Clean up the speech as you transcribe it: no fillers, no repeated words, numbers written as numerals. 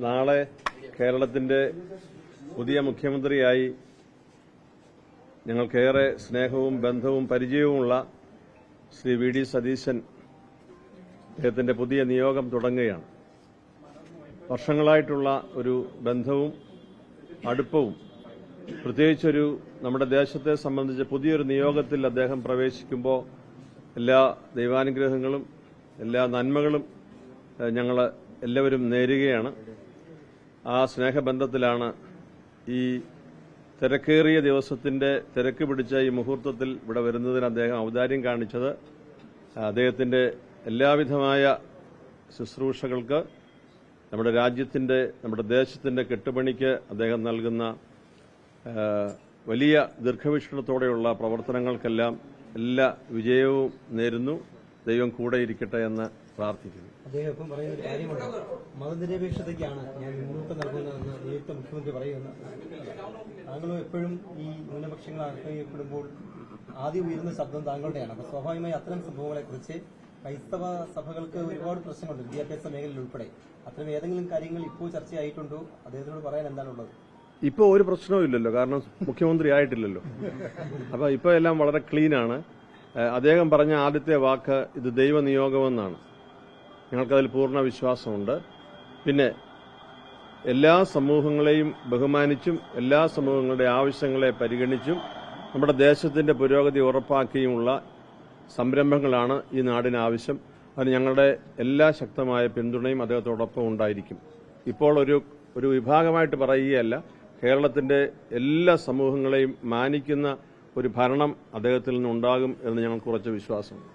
നാളെ കേരളത്തിന്റെ പുതിയ മുഖ്യമന്ത്രിയായി ഞങ്ങൾക്കേറെ സ്നേഹവും ബന്ധവും പരിചയവുമുള്ള ശ്രീ വി ഡി സതീശൻ അദ്ദേഹത്തിന്റെ പുതിയ നിയോഗം തുടങ്ങുകയാണ്. വർഷങ്ങളായിട്ടുള്ള ഒരു ബന്ധവും അടുപ്പവും പ്രത്യേകിച്ചൊരു നമ്മുടെ ദേശത്തെ സംബന്ധിച്ച് പുതിയൊരു നിയോഗത്തിൽ അദ്ദേഹം പ്രവേശിക്കുമ്പോൾ എല്ലാ ദൈവാനുഗ്രഹങ്ങളും എല്ലാ നന്മകളും ഞങ്ങൾ എല്ലാവരും നേരുകയാണ്. ആ സ്നേഹബന്ധത്തിലാണ് ഈ തിരക്കേറിയ ദിവസത്തിന്റെ തിരക്ക് പിടിച്ച ഈ മുഹൂർത്തത്തിൽ ഇവിടെ വരുന്നതിന് അദ്ദേഹം ഔദാര്യം കാണിച്ചത്. അദ്ദേഹത്തിന്റെ എല്ലാവിധമായ ശുശ്രൂഷകൾക്ക് നമ്മുടെ രാജ്യത്തിന്റെ നമ്മുടെ ദേശത്തിന്റെ കെട്ടുപണിക്ക് അദ്ദേഹം നൽകുന്ന വലിയ ദീർഘവീക്ഷണത്തോടെയുള്ള പ്രവർത്തനങ്ങൾക്കെല്ലാം എല്ലാ വിജയവും നേരുന്നു. ദൈവം കൂടെ ഇരിക്കട്ടെ എന്ന് പ്രാർത്ഥിക്കുന്നു. അദ്ദേഹം ഇപ്പം പറയുന്ന ഒരു കാര്യമുണ്ട്, മതനിരപേക്ഷതയ്ക്കാണ് ഞാൻ മുന്നോട്ട് നൽകുന്നതെന്ന് നിയുക്ത മുഖ്യമന്ത്രി പറയുന്നത്. താങ്കളും എപ്പോഴും ഈ ന്യൂനപക്ഷങ്ങൾ ആക്രമിക്കപ്പെടുമ്പോൾ ആദ്യം ഉയരുന്ന ശബ്ദം താങ്കളുടെയാണ്. അപ്പോൾ സ്വാഭാവികമായി അത്തരം സംഭവങ്ങളെക്കുറിച്ച് ക്രൈസ്തവ സഭകൾക്ക് ഒരുപാട് പ്രശ്നങ്ങളുണ്ട്, വിദ്യാഭ്യാസ മേഖലയിൽ ഉൾപ്പെടെ. അത്തരം ഏതെങ്കിലും കാര്യങ്ങൾ ഇപ്പോൾ ചർച്ചയായിട്ടുണ്ടോ? അദ്ദേഹത്തിനോട് പറയാൻ എന്താണുള്ളത്? ഇപ്പോൾ ഒരു പ്രശ്നവും ഇല്ലല്ലോ, കാരണം മുഖ്യമന്ത്രി ആയിട്ടില്ലല്ലോ. അപ്പൊ ഇപ്പോൾ എല്ലാം വളരെ ക്ലീനാണ്. അദ്ദേഹം പറഞ്ഞ ആദ്യത്തെ വാക്ക് ഇത് ദൈവനിയോഗമെന്നാണ്. ഞങ്ങൾക്കതിൽ പൂർണ്ണ വിശ്വാസമുണ്ട്. പിന്നെ എല്ലാ സമൂഹങ്ങളെയും ബഹുമാനിച്ചും എല്ലാ സമൂഹങ്ങളുടെ ആവശ്യങ്ങളെ പരിഗണിച്ചും നമ്മുടെ ദേശത്തിന്റെ പുരോഗതി ഉറപ്പാക്കിയുമുള്ള സംരംഭങ്ങളാണ് ഈ നാടിന് ആവശ്യം. അതിന് ഞങ്ങളുടെ എല്ലാ ശക്തമായ പിന്തുണയും അദ്ദേഹത്തോടൊപ്പം ഉണ്ടായിരിക്കും. ഇപ്പോൾ ഒരു വിഭാഗമായിട്ട് പറയുകയല്ല, കേരളത്തിന്റെ എല്ലാ സമൂഹങ്ങളെയും മാനിക്കുന്ന ഒരു ഭരണം അദ്ദേഹത്തിൽ നിന്നുണ്ടാകും എന്ന് ഞങ്ങൾക്ക് ഉറച്ച വിശ്വാസമുണ്ട്.